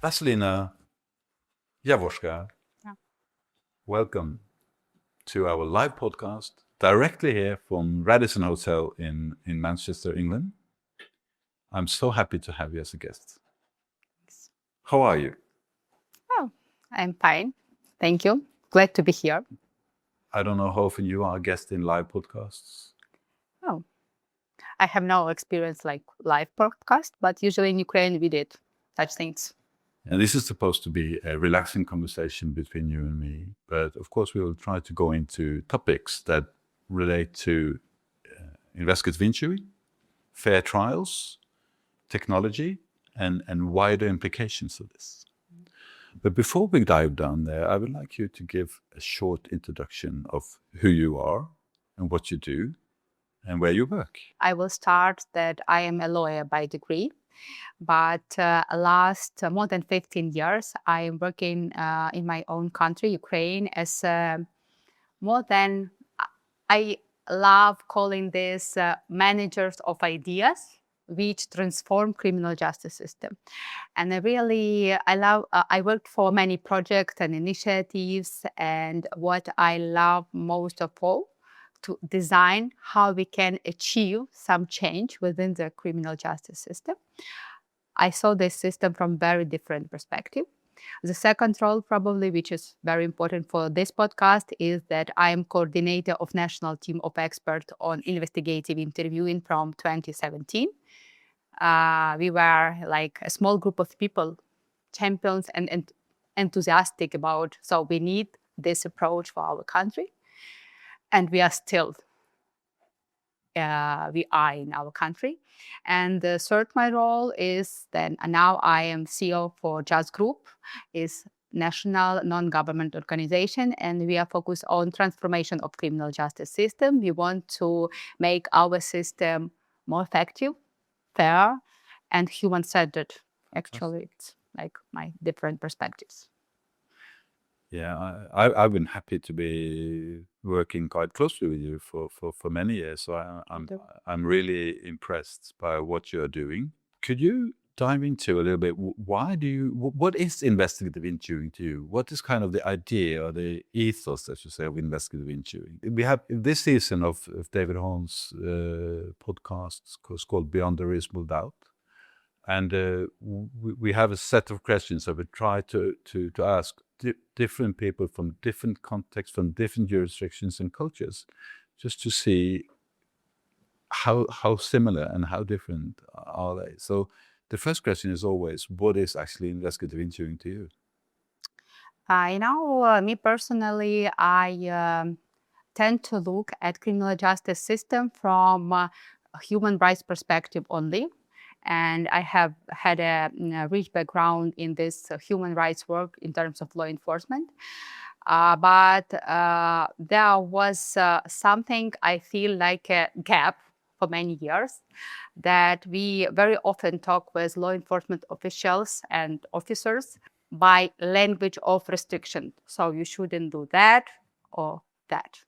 Vasylyna Yavorska, Yeah. welcome to our live podcast directly here from Radisson Hotel in Manchester, England. I'm so happy to have you as a guest. How are you? Oh, I'm fine. Thank you. Glad to be here. I don't know how often you are a guest in live podcasts. Oh, I have no experience like live podcast, but usually in Ukraine we did such things. And this is supposed to be a relaxing conversation between you and me. But of course, we will try to go into topics that relate to investigative injury, fair trials, technology, and wider implications of this. But before we dive down there, I would like you to give a short introduction of who you are and what you do and where you work. I will start that I am a lawyer by degree, but last more than 15 years, I am working in my own country, Ukraine, as more than, I love calling this managers of ideas which transform criminal justice system. And I worked for many projects and initiatives, and what I love most of all, to design how we can achieve some change within the criminal justice system. I saw this system from very different perspective. The second role, probably, which is very important for this podcast, is that I am coordinator of national team of experts on investigative interviewing from 2017. We were like a small group of people, champions and enthusiastic about, so we need this approach for our country. And we are still, we are in our country. And the third my role is then, now I am CEO for Just Group, is national non-government organization, and we are focused on transformation of criminal justice system. We want to make our system more effective, fair, and human-centered. Actually, it's like my different perspectives. Yeah, I've been happy to be working quite closely with you for many years. So I'm really impressed by what you're doing. Could you dive into a little bit? What is investigative interviewing to you? What is kind of the idea or the ethos, I should say, of investigative interviewing? We have this season of Davidhorn's podcasts called Beyond the Reasonable Doubt. And we have a set of questions that we try to ask different people from different contexts, from different jurisdictions and cultures, just to see how similar and how different are they. So the first question is always, what is actually investigative interviewing to you? Me personally, I tend to look at criminal justice system from a human rights perspective only. And I have had a rich background in this human rights work in terms of law enforcement. But there was something I feel like a gap for many years, that we very often talk with law enforcement officials and officers by language of restriction. So you shouldn't do that or that.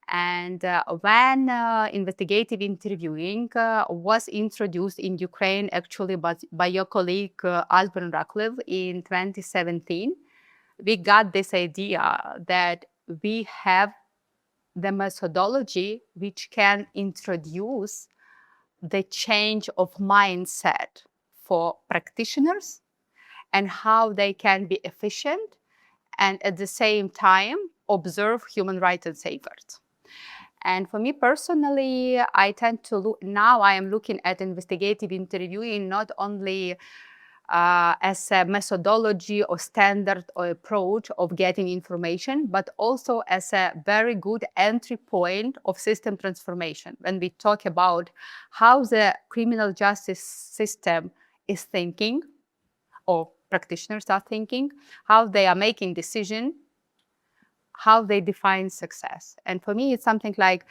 And when investigative interviewing was introduced in Ukraine, actually by your colleague Osborne Ratcliffe in 2017, we got this idea that we have the methodology which can introduce the change of mindset for practitioners and how they can be efficient and at the same time observe human rights and safeguards. And for me personally, I tend to look, now I am looking at investigative interviewing not only as a methodology or standard or approach of getting information, but also as a very good entry point of system transformation. When we talk about how the criminal justice system is thinking, or practitioners are thinking, how they are making decisions, how they define success. And for me, it's something like,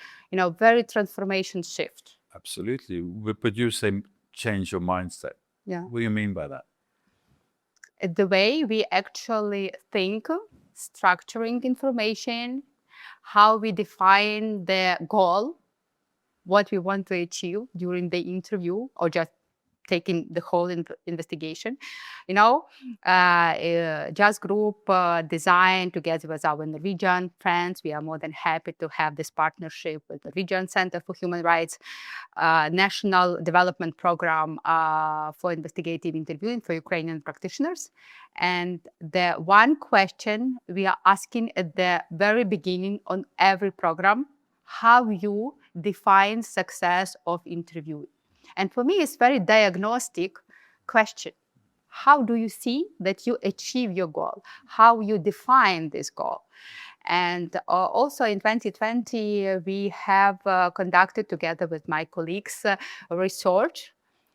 very transformation shift. Absolutely. We produce a change of mindset. Yeah. What do you mean by that? The way we actually think, structuring information, how we define the goal, what we want to achieve during the interview or just taking the whole investigation. Just group designed together with our Norwegian friends. We are more than happy to have this partnership with the Norwegian Center for Human Rights, national development program for investigative interviewing for Ukrainian practitioners. And the one question we are asking at the very beginning on every program, how you define success of interview. And for me, it's very diagnostic question. How do you see that you achieve your goal? How you define this goal? And also in 2020, we have conducted together with my colleagues research.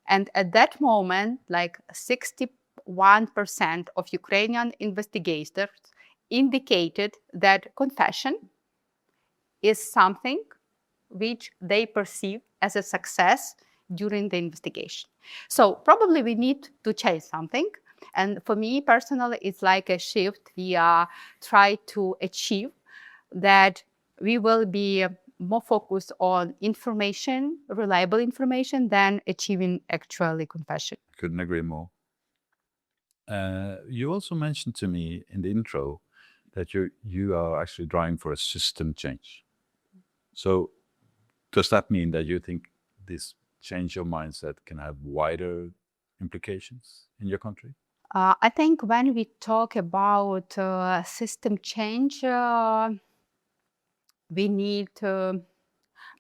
And at that moment, like 61% of Ukrainian investigators indicated that confession is something which they perceive as a success during the investigation. So probably we need to change something. And for me personally, it's like a shift we try to achieve, that we will be more focused on information, reliable information, than achieving actually confession. Couldn't agree more. You also mentioned to me in the intro that you are actually driving for a system change. So does that mean that you think this change of mindset can have wider implications in your country? I think when we talk about system change, we need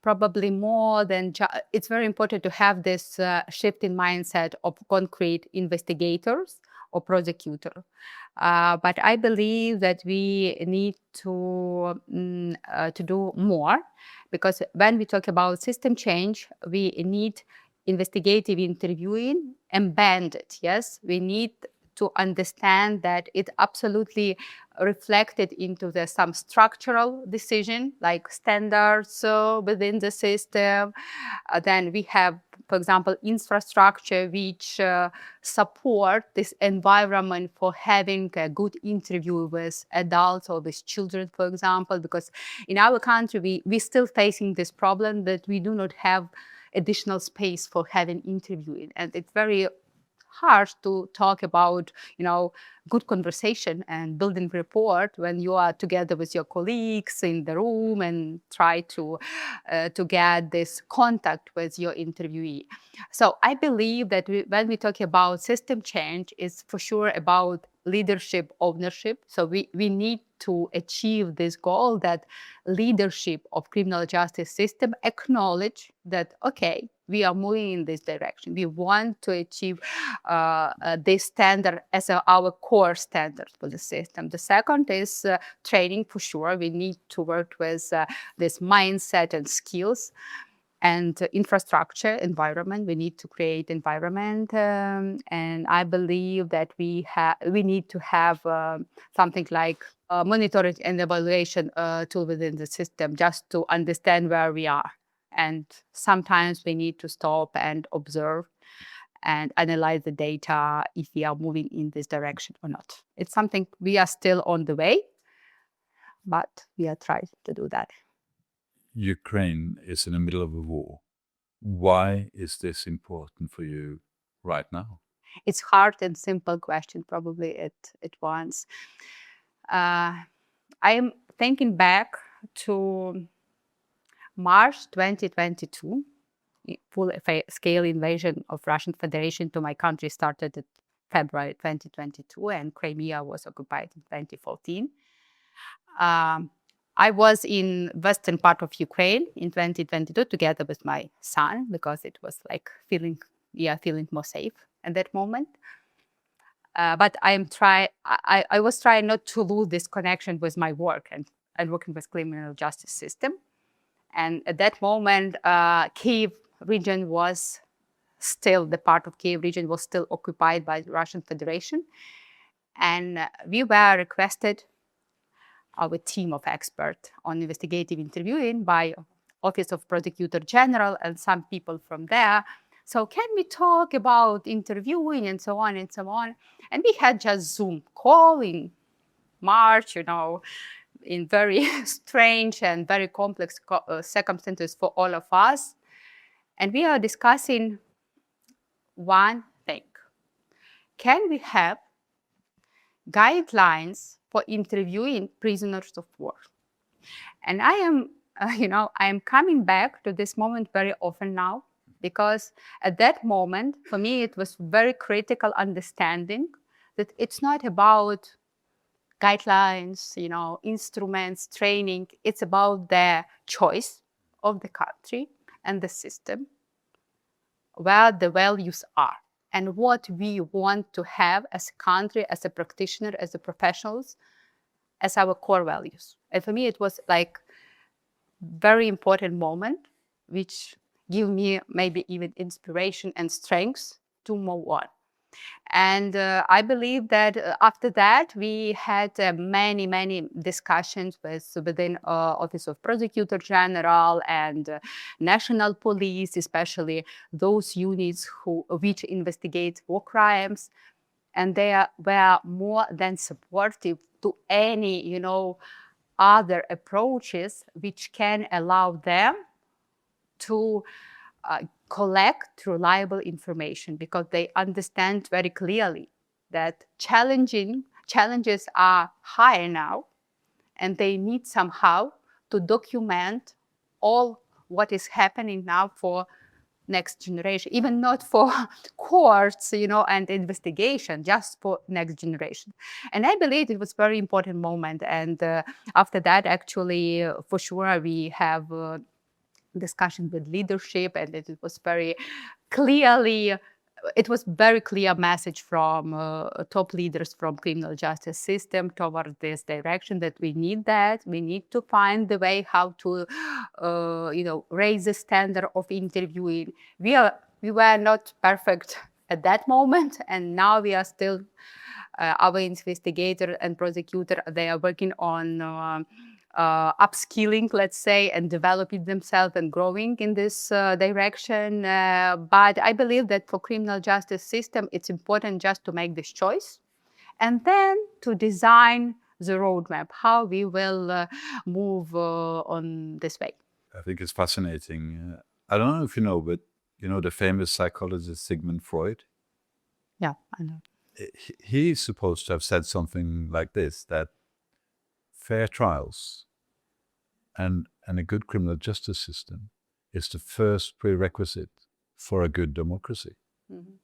probably more than it's very important to have this shift in mindset of concrete investigators or prosecutor. But I believe that we need to do more, because when we talk about system change, we need investigative interviewing embedded. Yes, we need to understand that it absolutely reflected into some structural decision, like standards within the system. Then we have, for example, infrastructure which support this environment for having a good interview with adults or with children, for example, because in our country, we're still facing this problem that we do not have additional space for having interviewing. And it's very hard to talk about, good conversation and building rapport when you are together with your colleagues in the room and try to get this contact with your interviewee. So I believe that when we talk about system change, it's for sure about leadership, ownership. So we need to achieve this goal that leadership of criminal justice system acknowledge that, okay, we are moving in this direction. We want to achieve this standard as our core standard for the system. The second is training, for sure. We need to work with this mindset and skills. And infrastructure, environment. We need to create environment, and I believe that we need to have something like a monitoring and evaluation tool within the system, just to understand where we are. And sometimes we need to stop and observe and analyze the data if we are moving in this direction or not. It's something we are still on the way, but we are trying to do that. Ukraine is in the middle of a war. Why is this important for you right now? It's hard and simple question, probably at once. I am thinking back to March 2022. Full-scale invasion of Russian Federation to my country started in February 2022, and Crimea was occupied in 2014. I was in western part of Ukraine in 2022 together with my son, because it was like feeling more safe at that moment. But I was trying not to lose this connection with my work and working with criminal justice system. And at that moment, Kyiv region was still, the part of Kyiv region was still occupied by the Russian Federation. And we were requested, our team of experts on investigative interviewing, by Office of Prosecutor General and some people from there. So can we talk about interviewing and so on and so on? And we had just Zoom call in March, in very strange and very complex circumstances for all of us. And we are discussing one thing. Can we have guidelines for interviewing prisoners of war? And I am, I am coming back to this moment very often now, because at that moment, for me, it was very critical understanding that it's not about guidelines, instruments, training. It's about the choice of the country and the system, where the values are, and what we want to have as a country, as a practitioner, as a professionals, as our core values. And for me, it was like very important moment, which give me maybe even inspiration and strength to move on. And I believe that after that, we had many discussions within Office of Prosecutor General and National Police, especially those units which investigate war crimes. And they were more than supportive to any, other approaches which can allow them to collect reliable information, because they understand very clearly that challenges are higher now, and they need somehow to document all what is happening now for next generation, even not for courts, and investigation, just for next generation. And I believe it was very important moment. And after that, actually, for sure, we have discussion with leadership, and it was very clear message from top leaders from criminal justice system toward this direction, that we need to find the way how to raise the standard of interviewing. We were not perfect at that moment, and now we are still our investigator and prosecutor, they are working on upskilling, let's say, and developing themselves and growing in this direction. But I believe that for criminal justice system, it's important just to make this choice, and then to design the roadmap, how we will move on this way. I think it's fascinating. I don't know if you know, but you know the famous psychologist Sigmund Freud? Yeah, I know. He's supposed to have said something like this, that fair trials and a good criminal justice system is the first prerequisite for a good democracy. Mm-hmm.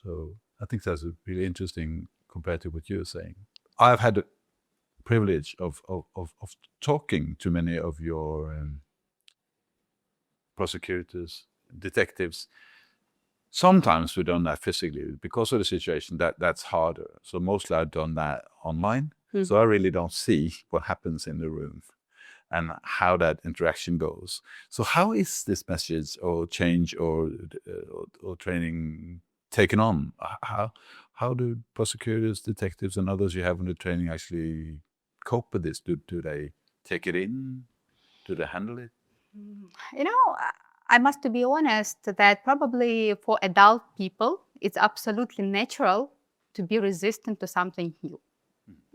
So I think that's really interesting compared to what you're saying. I've had the privilege of talking to many of your prosecutors, detectives. Sometimes we've done that physically because of the situation. That's harder. So mostly I've done that online. Mm-hmm. So I really don't see what happens in the room and how that interaction goes. So how is this message or change or training taken on? How do prosecutors, detectives, and others you have in the training actually cope with this? Do they take it in? Do they handle it? I must be honest that probably for adult people, it's absolutely natural to be resistant to something new.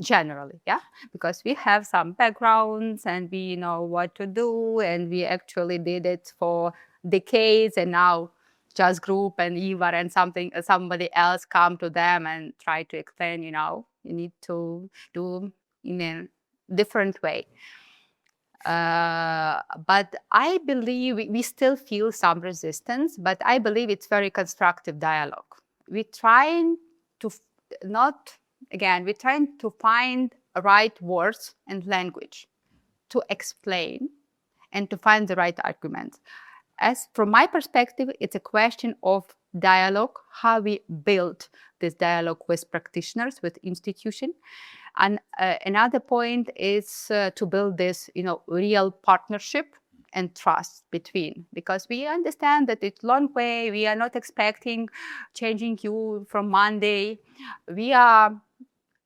Generally, yeah, because we have some backgrounds and we know what to do, and we actually did it for decades, and now just group and Ivar and somebody else come to them and try to explain, you need to do in a different way. But I believe we still feel some resistance, but I believe it's very constructive dialogue. We're trying to we're trying to find right words and language to explain and to find the right arguments. As from my perspective, it's a question of dialogue, how we build this dialogue with practitioners, with institutions. And another point is to build this, real partnership and trust between, because we understand that it's a long way. We are not expecting changing you from Monday. We are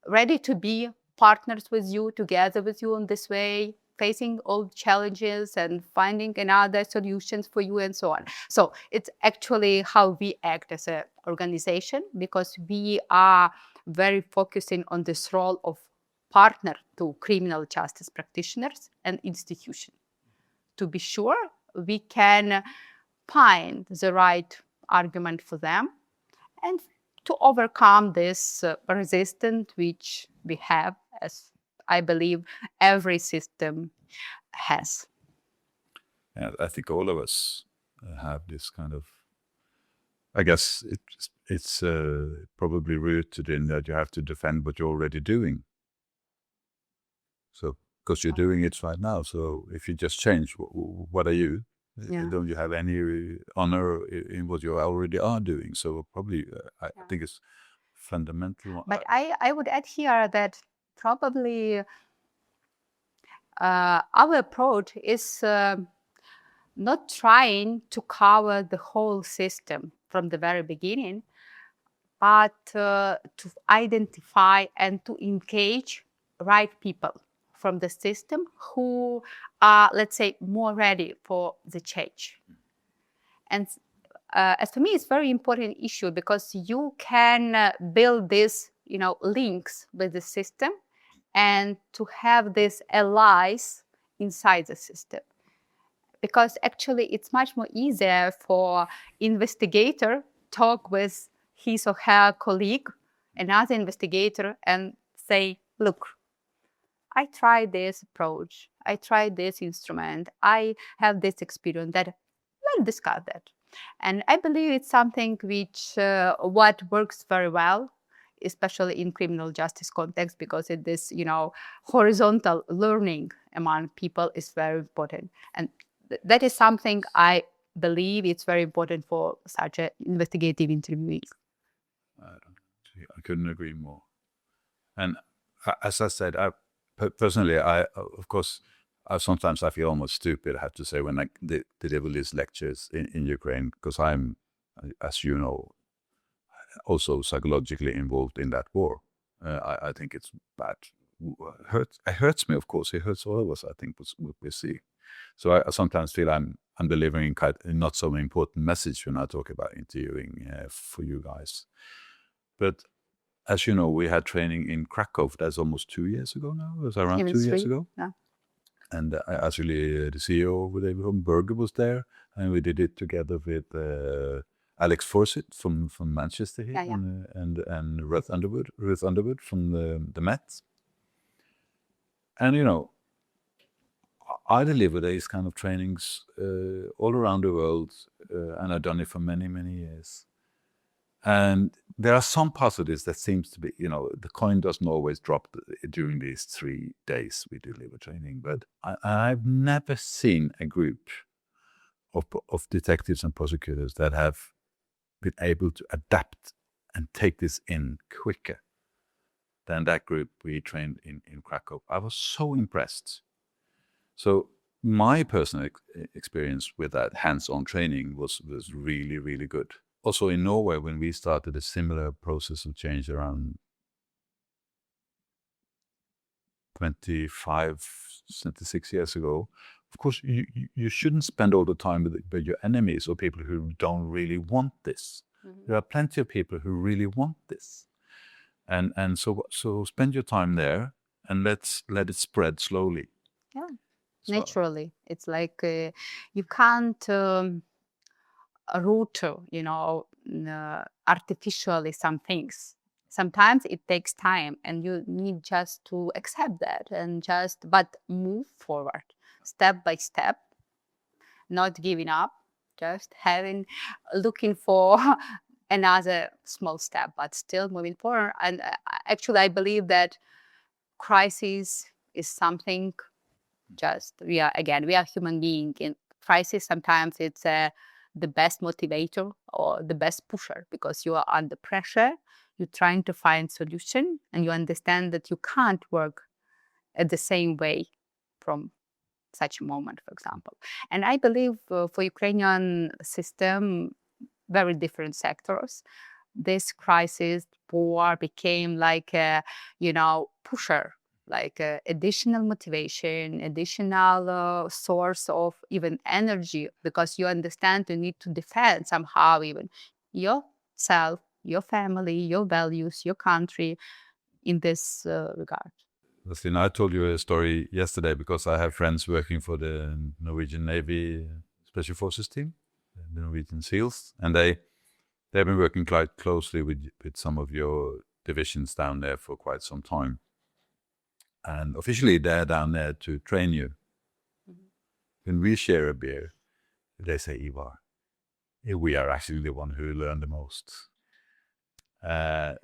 ready to be partners with you, together with you in this way, facing all challenges and finding another solutions for you and so on. So it's actually how we act as an organization, because we are very focusing on this role of partner to criminal justice practitioners and institutions, to be sure we can find the right argument for them, and to overcome this resistance which we have, as I believe every system has. Yeah, I think all of us have this kind of. I guess it's probably rooted in that you have to defend what you're already doing. So, because you're doing it right now, so if you just change, what are you? Yeah. Don't you have any honor in what you already are doing? So probably, I think it's fundamental. But I would add here that probably our approach is not trying to cover the whole system from the very beginning, but to identify and to engage right people from the system who are, let's say, more ready for the change. And as for me, it's a very important issue because you can build these, links with the system and to have these allies inside the system. Because actually, it's much more easier for investigator talk with his or her colleague, another investigator, and say, look, I tried this approach, I tried this instrument, I have this experience, that let's discuss that. And I believe it's something which what works very well, especially in criminal justice context, because it is, horizontal learning among people is very important. And that is something I believe it's very important for such an investigative interviewing. I couldn't agree more. And as I said, personally, of course, sometimes I feel almost stupid, I have to say, when I deliver these lectures in Ukraine, because I'm, as you know, also psychologically involved in that war. I think it's bad. It hurts me, of course. It hurts all of us, I think, what we see. So I sometimes feel I'm delivering a not so important message when I talk about interviewing for you guys. But as you know, we had training in Krakow. That's almost 2 years ago now. It was around Even 2 years 3, ago. yeah. And actually, the CEO of Davidhorn Berger was there, and we did it together with Alex Forsett from Manchester here, and Ruth Underwood from the Met. And I deliver these kind of trainings all around the world, and I've done it for many, many years. And there are some parts of this that seems to be, the coin doesn't always drop during these 3 days we deliver training. But I've never seen a group of detectives and prosecutors that have been able to adapt and take this in quicker than that group we trained in Krakow. I was so impressed. So my personal experience with that hands-on training was really, really good. Also in Norway, when we started a similar process of change around 25, 26 years ago, of course, you shouldn't spend all the time with your enemies or people who don't really want this. Mm-hmm. There are plenty of people who really want this. And so spend your time there and let it spread slowly. Yeah, naturally. It's like you can't root, artificially some things. Sometimes it takes time and you need just to accept that and but move forward step by step, not giving up, just looking for another small step, but still moving forward. And actually, I believe that crisis is something we are human beings. In crisis, sometimes it's the best motivator or the best pusher, because you are under pressure, you're trying to find solution, and you understand that you can't work at the same way from such a moment, for example. And I believe for Ukrainian system, very different sectors, this crisis, war became like a, pusher, like additional motivation, additional source of even energy, because you understand you need to defend somehow even yourself, your family, your values, your country in this regard. Vasylyna, I told you a story yesterday because I have friends working for the Norwegian Navy Special Forces team, the Norwegian SEALs, and they they've been working quite closely with some of your divisions down there for quite some time. And officially they're down there to train you. When we share a beer, they say, Ivar, we are actually the one who learned the most.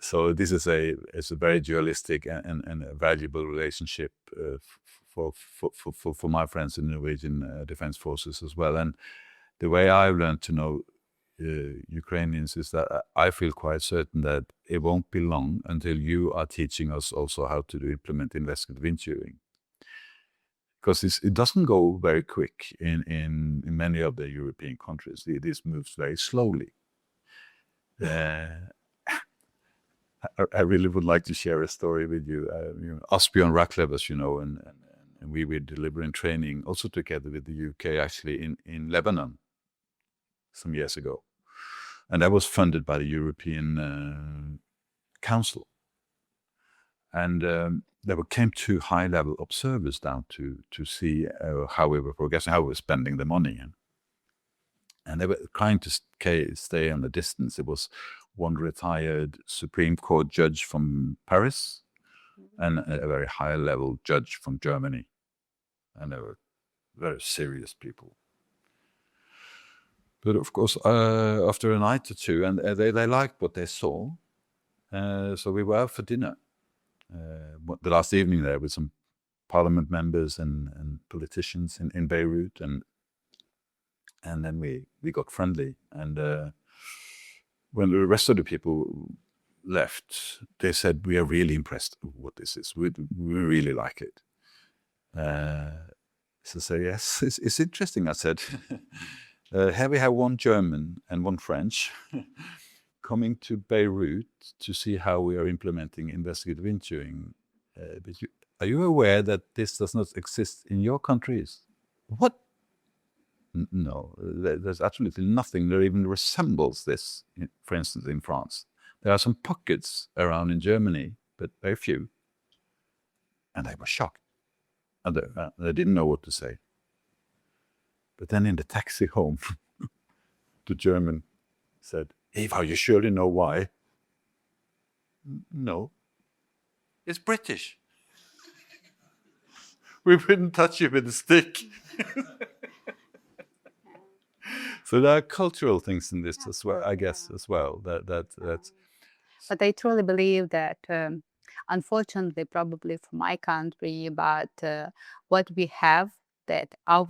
So this is a very dualistic and a valuable relationship for my friends in the Norwegian Defense Forces as well. And the way I've learned to know Ukrainians is that I feel quite certain that it won't be long until you are teaching us also how to implement investigative interviewing. Because it doesn't go very quick in many of the European countries. This moves very slowly. I really would like to share a story with you. Asbjørn Raklev, as you know, and we were delivering training also together with the UK, actually in Lebanon some years ago. And that was funded by the European Council. And there came two high-level observers down to see how we were progressing, how we were spending the money. And they were trying to stay on the distance. It was one retired Supreme Court judge from Paris and a very high-level judge from Germany. And they were very serious people. But of course, after a night or two, and they liked what they saw, so we were out for dinner the last evening there with some parliament members and politicians in Beirut, and then we got friendly. And when the rest of the people left, they said, we are really impressed with what this is. We really like it. So I said, yes, it's interesting, I said. Here we have one German and one French coming to Beirut to see how we are implementing investigative interviewing. But are you aware that this does not exist in your countries? What? No, there's absolutely nothing that even resembles this, for instance, in France. There are some pockets around in Germany, but very few. And they were shocked. And they didn't know what to say. But then in the taxi home, the German said, Ivar, you surely know why? No. It's British. We wouldn't touch you with a stick. So there are cultural things in this as well, I guess, as well. That's. But I truly believe that, unfortunately, probably for my country, but what we have, that our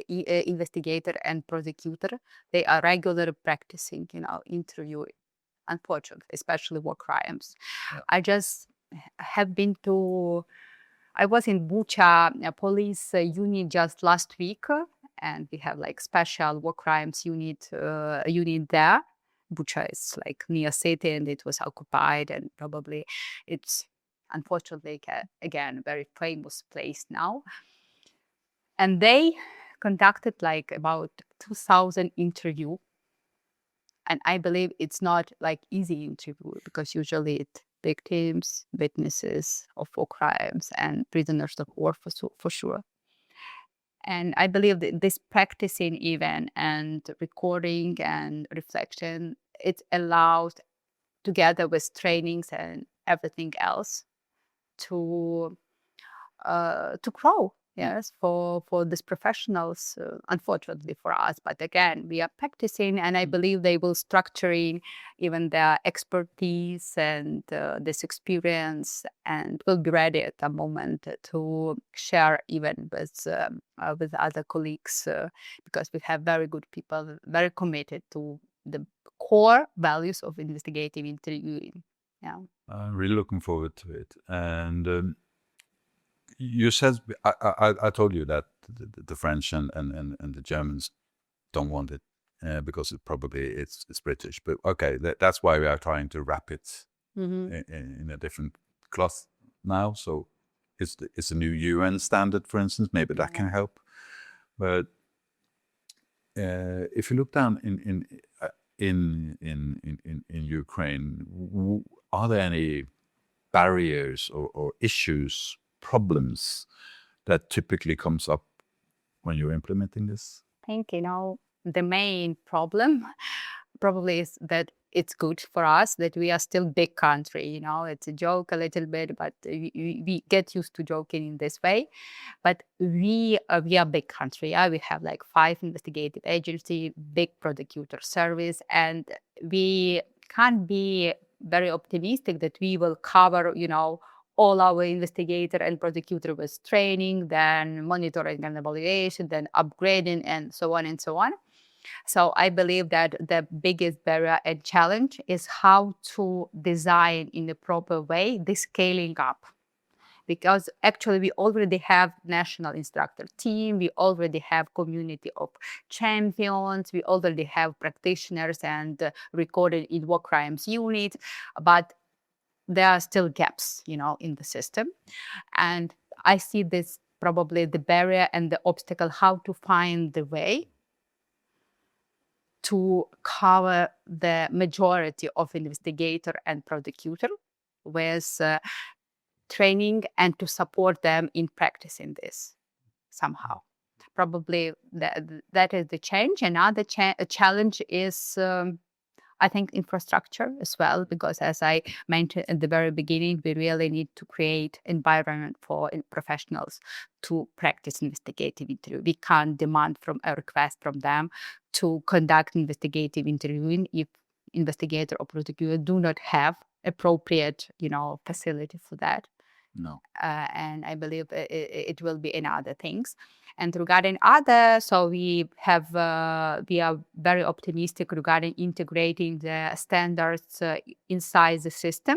investigator and prosecutor, they are regularly practicing, interviewing, unfortunately, especially war crimes. Yeah. I just have been I was in Bucha police unit just last week, and we have like special war crimes unit there. Bucha is like near city, and it was occupied, and probably it's unfortunately again a very famous place now. And they conducted like about 2,000 interview, and I believe it's not like easy interview, because usually it's victims, witnesses of war crimes, and prisoners of war for sure. And I believe that this practicing even and recording and reflection, it allows, together with trainings and everything else, to grow. Yes, for these professionals, unfortunately for us. But again, we are practicing, and I believe they will structuring even their expertise and this experience, and will be ready at the moment to share even with other colleagues, because we have very good people, very committed to the core values of investigative interviewing. Yeah, I'm really looking forward to it. And you said, I told you that the French and the Germans don't want it because it's British. But okay, that's why we are trying to wrap it in a different cloth now. So it's a new UN standard, for instance. Maybe that can help. But if you look down in Ukraine, are there any barriers or issues, problems that typically comes up when you're implementing this? I think, the main problem probably is that it's good for us that we are still big country. You know, it's a joke a little bit, but we get used to joking in this way. But we are a big country. Yeah? We have like 5 investigative agency, big prosecutor service, and we can't be very optimistic that we will cover, you know, all our investigator and prosecutor with training, then monitoring and evaluation, then upgrading, and so on and so on. So I believe that the biggest barrier and challenge is how to design in a proper way the scaling up. Because actually we already have national instructor team, we already have community of champions, we already have practitioners and recorded in war crimes unit, but there are still gaps, you know, in the system. And I see this probably the barrier and the obstacle, how to find the way to cover the majority of investigator and prosecutor with training and to support them in practicing this somehow. Probably that is the change. Another challenge is, I think, infrastructure as well, because as I mentioned at the very beginning, we really need to create environment for professionals to practice investigative interview. We can't demand from a request from them to conduct investigative interviewing if investigator or prosecutor do not have appropriate, you know, facility for that. No. And I believe it will be in other things. And regarding other, so we are very optimistic regarding integrating the standards inside the system,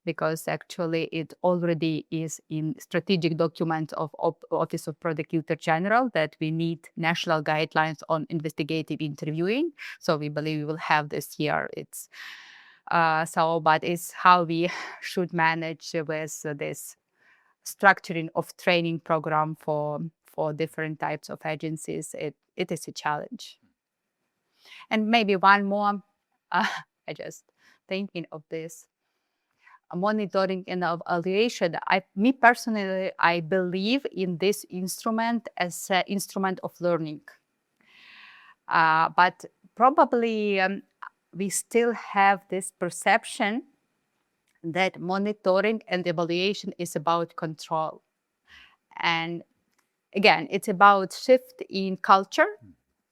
because actually it already is in strategic documents of Office of Prosecutor General that we need national guidelines on investigative interviewing. So we believe we will have this year. It's but it's how we should manage with this structuring of training program for different types of agencies. It is a challenge. And maybe one more, I just thinking of this monitoring and evaluation. Me personally, I believe in this instrument as an instrument of learning. But probably we still have this perception that monitoring and evaluation is about control. And again, it's about shift in culture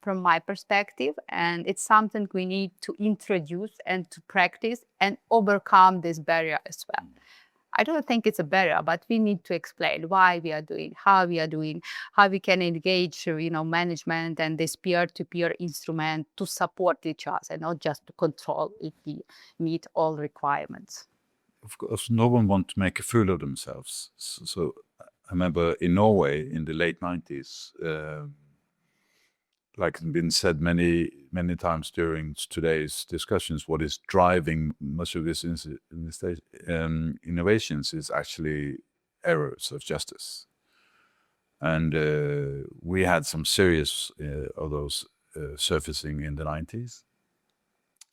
from my perspective, and it's something we need to introduce and to practice and overcome this barrier as well. I don't think it's a barrier, but we need to explain why we are doing, how we can engage, you know, management and this peer-to-peer instrument to support each other and not just to control if we meet all requirements. Of course, no one wants to make a fool of themselves. So I remember in Norway in the late 90s, like it's been said many times during today's discussions, what is driving much of this innovations is actually errors of justice. And we had some serious of those surfacing in the 90s.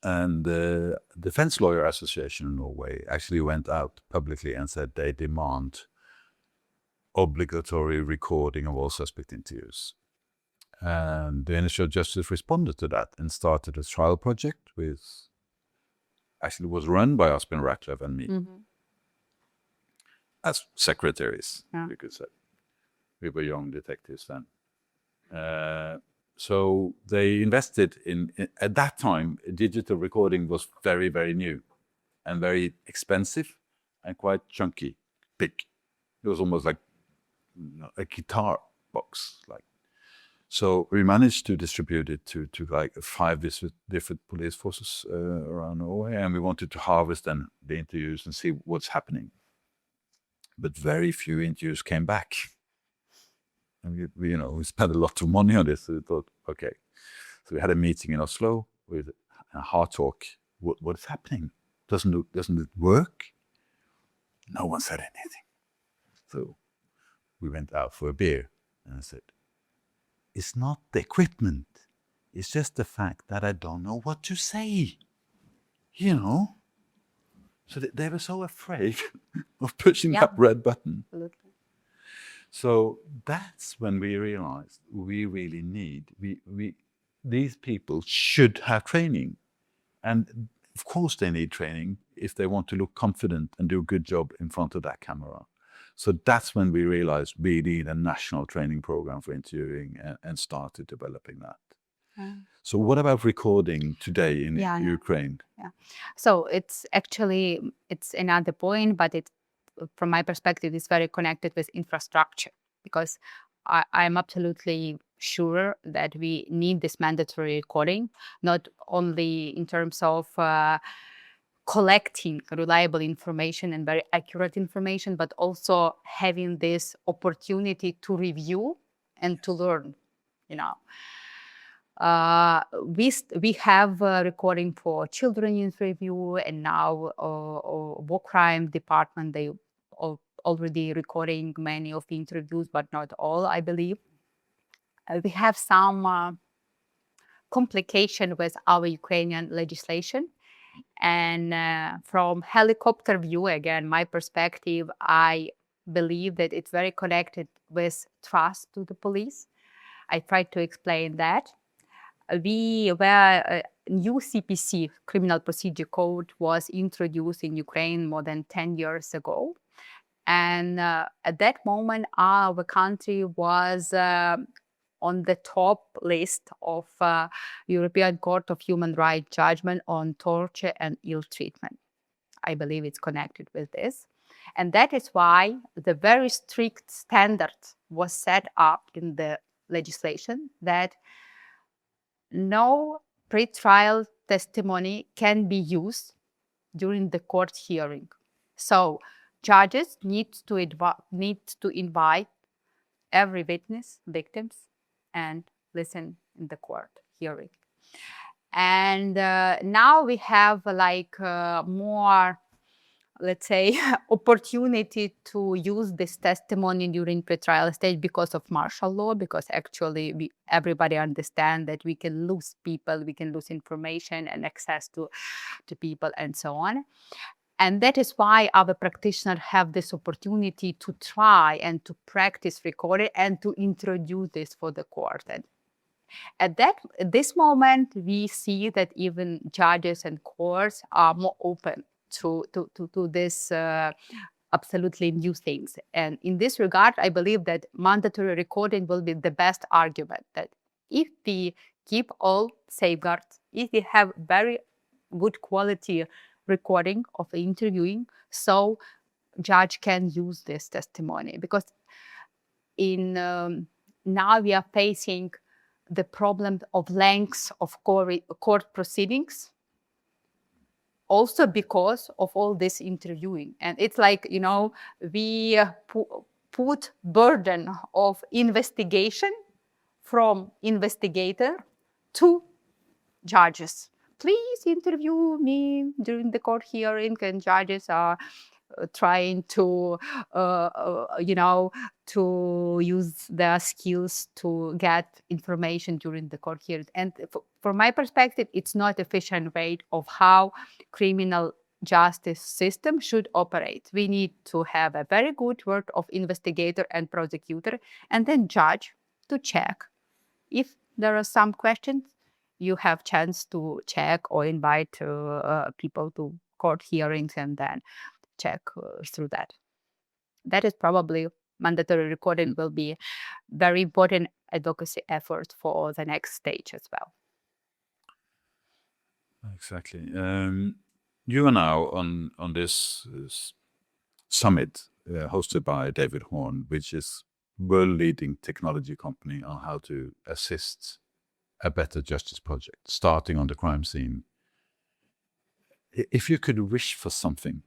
And the Defense Lawyer Association in Norway actually went out publicly and said they demand obligatory recording of all suspect interviews. And the Ministry of Justice responded to that and started a trial project with, actually was run by Asbjørn Ratcliffe and me as secretaries, you could say. We were young detectives then. So they invested in, at that time, digital recording was very, very new and very expensive and quite chunky, big. It was almost like a guitar box. So we managed to distribute it to like 5 different police forces around Norway, and we wanted to harvest then the interviews and see what's happening. But very few interviews came back. And we spent a lot of money on this. So we thought, okay. So we had a meeting in Oslo with a hard talk. What is happening? Doesn't it work? No one said anything. So we went out for a beer, and I said, it's not the equipment. It's just the fact that I don't know what to say. So they were so afraid of pushing that red button. Absolutely. So that's when we realized we really need, these people should have training. And of course they need training if they want to look confident and do a good job in front of that camera. So that's when we realized we need a national training program for interviewing and started developing that. So what about recording today in Ukraine? Yeah. So it's another point, but from my perspective, it's very connected with infrastructure, because I'm absolutely sure that we need this mandatory recording, not only in terms of collecting reliable information and very accurate information, but also having this opportunity to review and to learn, you know. We have a recording for children in review, and now war crime department, they already recording many of the interviews, but not all, I believe. We have some complication with our Ukrainian legislation. And from helicopter view, again, my perspective, I believe that it's very connected with trust to the police. I tried to explain that. New CPC, Criminal Procedure Code, was introduced in Ukraine more than 10 years ago. And at that moment, our country was on the top list of European Court of Human Rights judgment on torture and ill treatment. I believe it's connected with this. And that is why the very strict standard was set up in the legislation that no pre-trial testimony can be used during the court hearing. So judges need to invite every witness, victims, and listen in the court hearing. And now we have more, let's say, opportunity to use this testimony during pretrial stage because of martial law, because actually everybody understands that we can lose people, we can lose information and access to people and so on. And that is why our practitioners have this opportunity to try and to practice recording and to introduce this for the court. And at this moment, we see that even judges and courts are more open to this absolutely new things. And in this regard, I believe that mandatory recording will be the best argument, that if we keep all safeguards, if we have very good quality recording of the interviewing, so judge can use this testimony. Because now we are facing the problem of length of court proceedings, also because of all this interviewing. And it's like, we put burden of investigation from investigator to judges. Please interview me during the court hearing, and judges are trying to, to use their skills to get information during the court hearing. And from my perspective, it's not efficient way of how criminal justice system should operate. We need to have a very good work of investigator and prosecutor, and then judge to check. If there are some questions, you have chance to check or invite people to court hearings and then check through that. That is probably mandatory recording will be very important advocacy effort for the next stage as well. Exactly. You are now on this summit hosted by Davidhorn, which is world-leading technology company on how to assist a better justice project, starting on the crime scene. If you could wish for something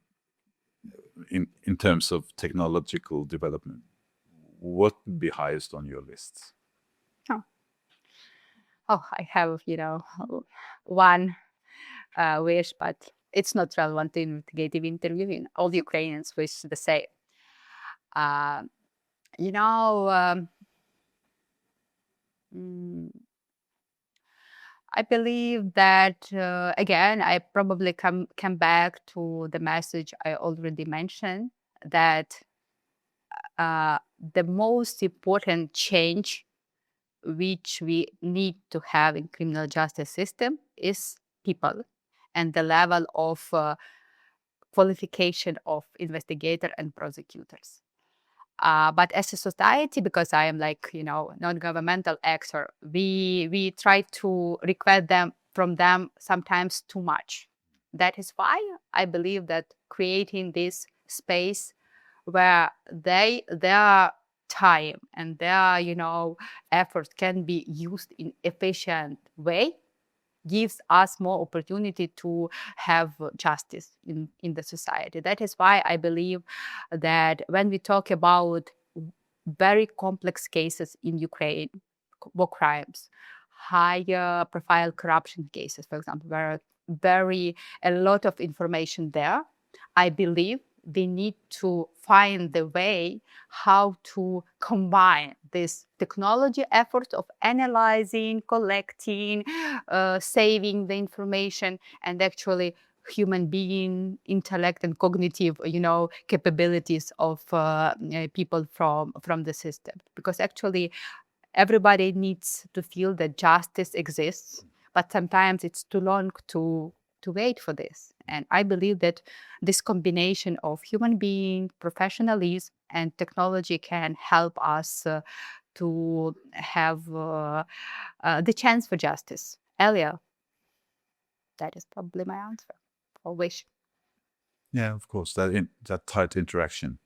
in terms of technological development, what would be highest on your list? I have, one wish, but it's not relevant to investigative interviewing. All the Ukrainians wish the same. I believe that, again, I probably come back to the message I already mentioned, that the most important change which we need to have in criminal justice system is people. and the level of qualification of investigator and prosecutors. But as a society, because I am non-governmental actor, we try to request from them sometimes too much. That is why I believe that creating this space where their time and their efforts can be used in efficient way gives us more opportunity to have justice in the society. That is why I believe that when we talk about very complex cases in Ukraine, war crimes, higher profile corruption cases, for example, where a lot of information there, I believe we need to find the way how to combine this technology efforts of analyzing, collecting, saving the information, and actually human being intellect and cognitive capabilities of people from the system, because actually everybody needs to feel that justice exists, but sometimes it's too long to wait for this. And I believe that this combination of human being, professionalism, and technology can help us to have the chance for justice earlier. That is probably my answer or wish. Yeah, of course, that tight interaction.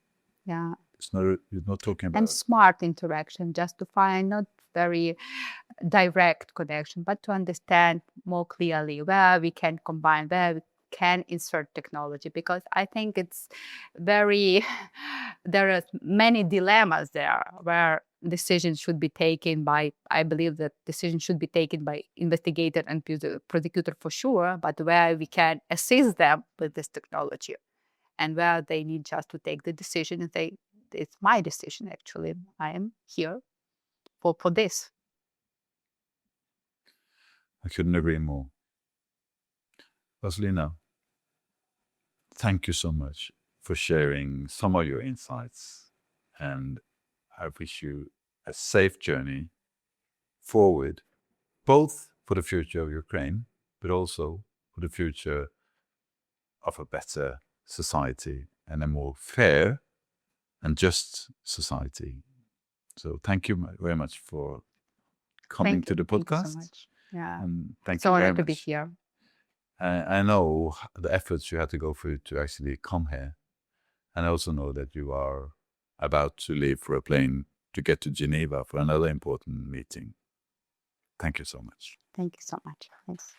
Yeah. You're not talking about... And smart interaction, just to find not very direct connection, but to understand more clearly where we can combine, where we can insert technology, because I think it's there are many dilemmas there where decisions should be taken by, I believe that decisions should be taken by investigator and prosecutor for sure, but where we can assist them with this technology and where they need just to take the decision and say, it's my decision, actually. I am here for this. I couldn't agree more. Vasylyna, thank you so much for sharing some of your insights, and I wish you a safe journey forward, both for the future of Ukraine, but also for the future of a better society and a more fair and just society. So thank you very much for coming to the podcast. Thank you so much. Yeah, And thank it's you an very honor to be much. here. I know the efforts you had to go through to actually come here. And I also know that you are about to leave for a plane to get to Geneva for another important meeting. Thank you so much. Thank you so much. Thanks.